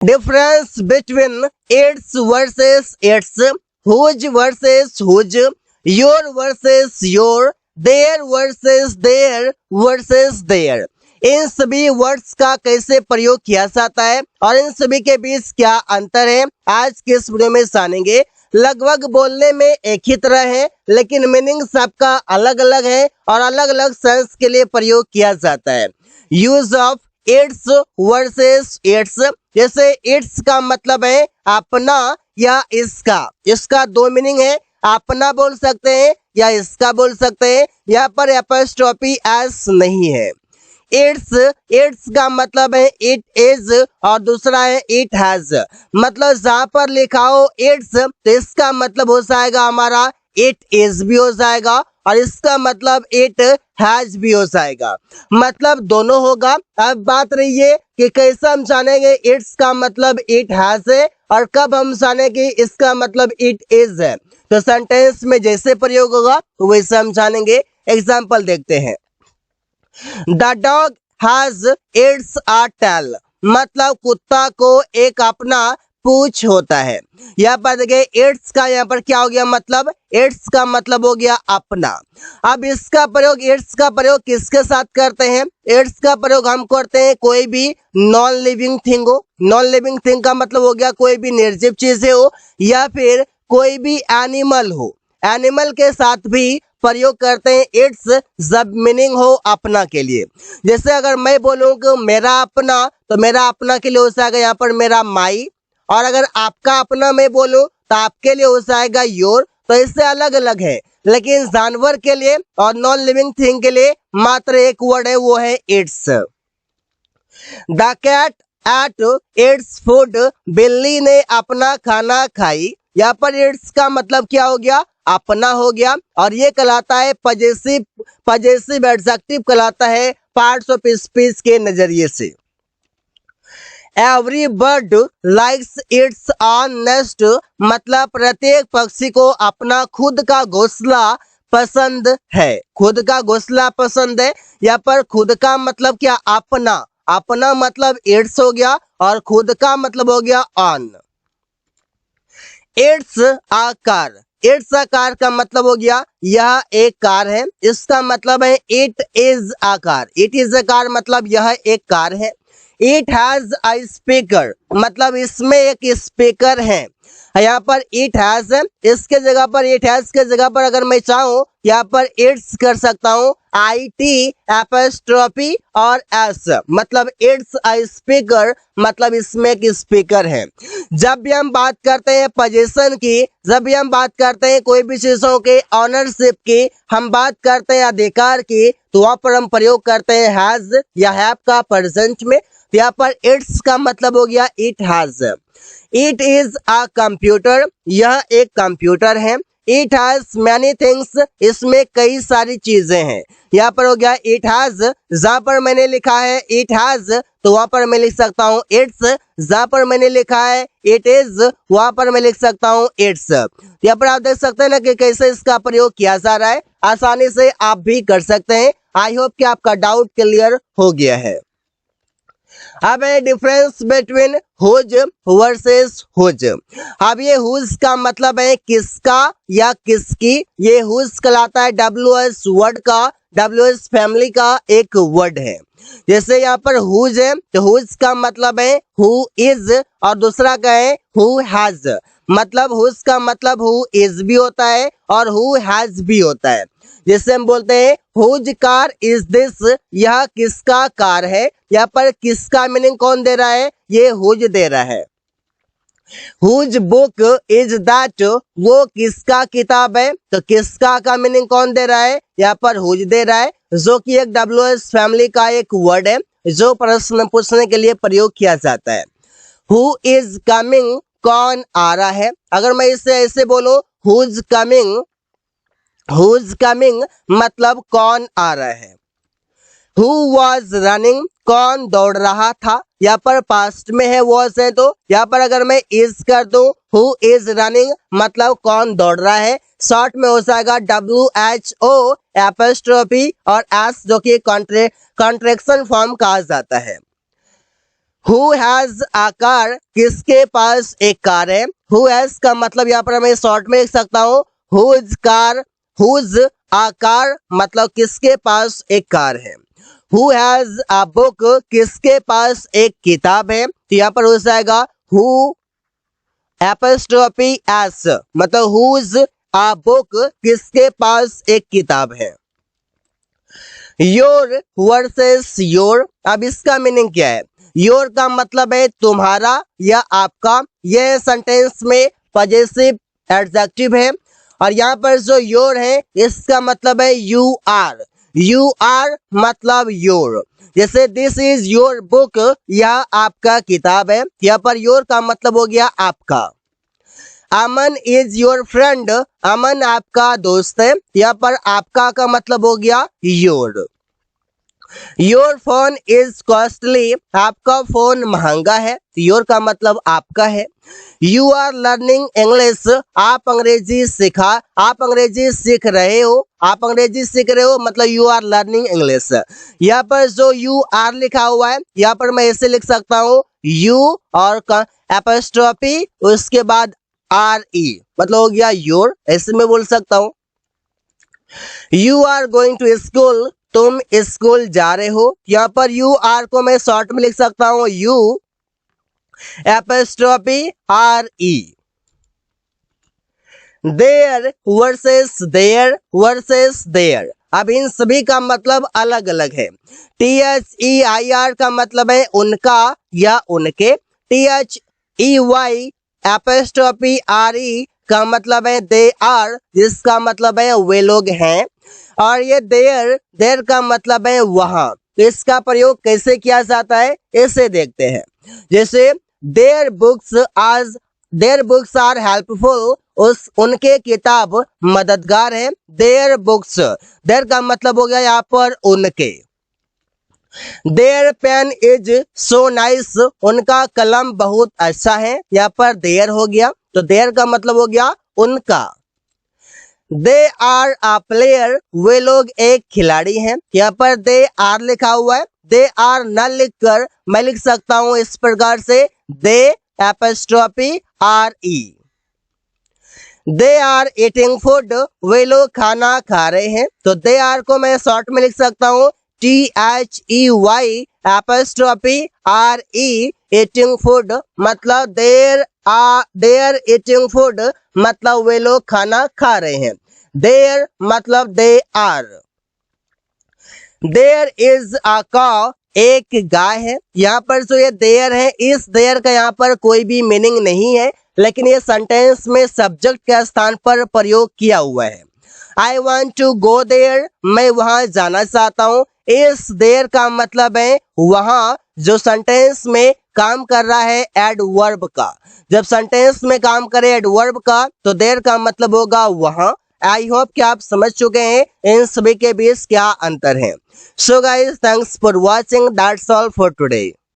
Difference between its versus its, whose versus whose, your versus your, their versus their versus their, इन सभी words का कैसे प्रयोग किया जाता है और इन सभी के बीच क्या अंतर है, आज के इस वीडियो में जानेंगे। लगभग बोलने में एक ही तरह है लेकिन मीनिंग सबका अलग अलग है और अलग अलग सेंस के लिए प्रयोग किया जाता है। Use of its versus it's, जैसे इट्स का मतलब है अपना या इसका, इसका दो मीनिंग है, अपना बोल सकते हैं या इसका बोल सकते हैं, यहाँ पर एपॉस्ट्रोफी एस नहीं है। इट्स, इट्स का मतलब है इट इज और दूसरा है इट हैज, मतलब जहां पर लिखा हो इट्स तो इसका मतलब हो जाएगा हमारा इट इज भी हो जाएगा और इसका मतलब इट हैज भी हो जाएगा, मतलब दोनों होगा। अब बात रही है कि कैसे हम जानेंगे इट्स का मतलब इट हैज है और कब हम जानेंगे इसका मतलब इट इज है, तो सेंटेंस में जैसे प्रयोग होगा वैसे हम जानेंगे। एग्जाम्पल देखते हैं। The dog has its a tail, मतलब कुत्ता को एक अपना पूंछ होता है। यहाँ पर देखिए इट्स का यहाँ पर क्या हो गया, मतलब इट्स का मतलब हो गया अपना। अब इसका प्रयोग, इट्स का प्रयोग किसके साथ करते हैं, इट्स का प्रयोग हम करते हैं कोई भी नॉन लिविंग थिंग हो। नॉन लिविंग थिंग का मतलब हो गया कोई भी निर्जीव चीजें हो या फिर कोई भी एनिमल हो, एनिमल के साथ भी प्रयोग करते हैं इट्स जब मीनिंग हो अपना के लिए। जैसे अगर मैं बोलूं कि मेरा अपना, तो मेरा अपना के लिए हो जाएगा यहाँ पर मेरा माई, और अगर आपका अपना मैं बोलूं तो आपके लिए हो जाएगा योर, तो इससे अलग अलग है। लेकिन जानवर के लिए और नॉन लिविंग थिंग के लिए मात्र एक वर्ड है, वो है it's. The cat ate its food, बिल्ली ने अपना खाना खाई। यहाँ पर इट्स का मतलब क्या हो गया, अपना हो गया, और ये कहलाता है पजेसिव, पजेसिव एडजेक्टिव कहलाता है पार्ट्स ऑफ स्पीच के नजरिए से। Every bird likes it's on nest, मतलब प्रत्येक पक्षी को अपना खुद का घोंसला पसंद है, खुद का घोंसला पसंद है। यहाँ पर खुद का मतलब क्या, अपना, अपना मतलब इट्स हो गया और खुद का मतलब हो गया on. It's a car, it's a car का मतलब हो गया यह एक कार है, इसका मतलब है it is a car, it is a car मतलब यह एक कार है। इट हैज अ स्पीकर, मतलब इसमें एक स्पीकर है। यहाँ पर इट हैज है, इसके जगह पर इट हैज के जगह पर अगर मैं चाहूँ यहाँ पर इट्स कर सकता हूँ, आई टी एपॉस्ट्रोफी और एस, मतलब इट्स अ स्पीकर, मतलब इसमें एक स्पीकर है। जब भी हम बात करते हैं पोजीशन की, जब भी हम बात करते हैं कोई भी चीजों के ऑनरशिप की, हम बात करते हैं अधिकार की, तो वहां पर हम प्रयोग करते हैं हैज या हैव का प्रेजेंट में। यहाँ पर इट्स का मतलब हो गया it has. It is a computer, यह एक कंप्यूटर है। इट हैज मैनी थिंग्स, इसमें कई सारी चीजें हैं। यहाँ पर हो गया इट हैज, जहां पर मैंने लिखा है इट हैज तो वहां पर मैं लिख सकता हूँ इट्स, जहां पर मैंने लिखा है इट इज वहां पर मैं लिख सकता हूँ इट्स। यहाँ पर आप देख सकते हैं ना कि कैसे इसका प्रयोग किया जा रहा है, आसानी से आप भी कर सकते हैं। आई होप कि आपका डाउट क्लियर हो गया है। अब है difference between whose versus who's. अब ये हुज का मतलब है किसका या किसकी, ये हुज कहलाता है डब्ल्यूएस वर्ड का, डब्ल्यूएस फैमिली का एक वर्ड है। जैसे यहाँ पर हुज है तो हुज का मतलब है हु इज और दूसरा का है हु हैज, मतलब हुज का मतलब हु इज भी होता है और हु हैज भी होता है। जैसे हम बोलते हैं हुज कार इज दिस, यह किसका कार है, यहाँ पर किसका मीनिंग कौन दे रहा है, ये हुज दे रहा है। हुज बुक इज दैट, वो किसका किताब है, तो किसका का मीनिंग कौन दे रहा है, यहाँ पर हुज दे रहा है, जो कि एक डब्ल्यूएस फैमिली का एक वर्ड है जो प्रश्न पूछने के लिए प्रयोग किया जाता है। हु इज कमिंग, कौन आ रहा है। अगर मैं इसे ऐसे बोलूं हुज कमिंग, हुज कमिंग मतलब कौन आ रहा है। हु वॉज रनिंग, कौन दौड़ रहा था, यहाँ पर पास्ट में है वॉज है, तो यहाँ पर अगर मैं इज कर दूं हु इज रनिंग मतलब कौन दौड़ रहा है, शॉर्ट में हो जाएगा WHO एपॉस्ट्रोफी और एस जो कि कॉन्ट्रेक्शन फॉर्म कहा जाता है। हु हैज अ कार, किसके पास एक कार है। हु हैज का मतलब यहाँ पर मैं शॉर्ट में लिख सकता हूँ whose car, who's a car मतलब किसके पास एक कार है। हु हैज अ बुक, किसके पास एक किताब है, तो यहाँ पर हो जाएगा हु एपॉस्ट्रोफी एस मतलब हुज अ बुक, किसके पास एक किताब है। योर वर्सेस योर, अब इसका मीनिंग क्या है। योर का मतलब है तुम्हारा या आपका, यह सेंटेंस में पॉजेसिव एडजेक्टिव है। और यहाँ पर जो योर है इसका मतलब है यू आर, यू आर मतलब योर। जैसे दिस इज योर बुक, यह आपका किताब है, यहाँ पर योर का मतलब हो गया आपका। अमन इज योर फ्रेंड, अमन आपका दोस्त है, यहाँ पर आपका का मतलब हो गया your. Your phone is costly, आपका फोन महंगा है, योर का मतलब आपका है। यू आर लर्निंग इंग्लिश, आप अंग्रेजी सीख रहे हो, आप अंग्रेजी सीख रहे हो मतलब यू आर लर्निंग इंग्लिश। यहाँ पर जो यू आर लिखा हुआ है यहाँ पर मैं ऐसे लिख सकता हूँ यू और एपोस्ट्रोफी उसके बाद आर ई मतलब हो गया योर, ऐसे में बोल सकता हूँ। You are going to school, तुम स्कूल जा रहे हो, यहाँ पर यू आर को मैं शॉर्ट में लिख सकता हूँ you apostrophe R E. There versus their versus they're, अब इन सभी का मतलब अलग अलग है। THEIR का मतलब है उनका या उनके, THEY एपोस्ट्रोफी RE का मतलब है दे आर, जिसका मतलब है वे लोग हैं। और ये देयर का मतलब है वहां, तो इसका प्रयोग कैसे किया जाता है इसे देखते हैं। जैसे देयर बुक्स आर हेल्पफुल, उनके किताब मददगार है। देयर बुक्स, देयर का मतलब हो गया यहाँ पर उनके। Their pen is so nice, उनका कलम बहुत अच्छा है, यहाँ पर देयर हो गया, तो देयर का मतलब हो गया उनका। दे आर अ प्लेयर, वे लोग एक खिलाड़ी हैं, यहाँ पर दे आर लिखा हुआ है, दे आर न लिखकर मैं लिख सकता हूं इस प्रकार से they apostrophe R E. They are eating food, वे लोग खाना खा रहे हैं, तो दे आर को मैं शॉर्ट में लिख सकता हूँ THEY apostrophe RE eating food मतलब देयर ईटिंग फूड मतलब वे लोग खाना खा रहे हैं। देयर मतलब they are. There is a cow, एक गाय है, यहाँ पर जो ये देयर है इस देयर का यहाँ पर कोई भी मीनिंग नहीं है, लेकिन ये सेंटेंस में सब्जेक्ट के स्थान पर प्रयोग किया हुआ है। I want to go there, मैं वहां जाना चाहता हूँ। इस देयर का मतलब है वहां, जो सेंटेंस में काम कर रहा है एडवर्ब का। जब सेंटेंस में काम करे एडवर्ब का तो देयर का मतलब होगा वहां। आई होप कि आप समझ चुके हैं इन सभी के बीच क्या अंतर है। So guys, thanks for watching, that's all for today.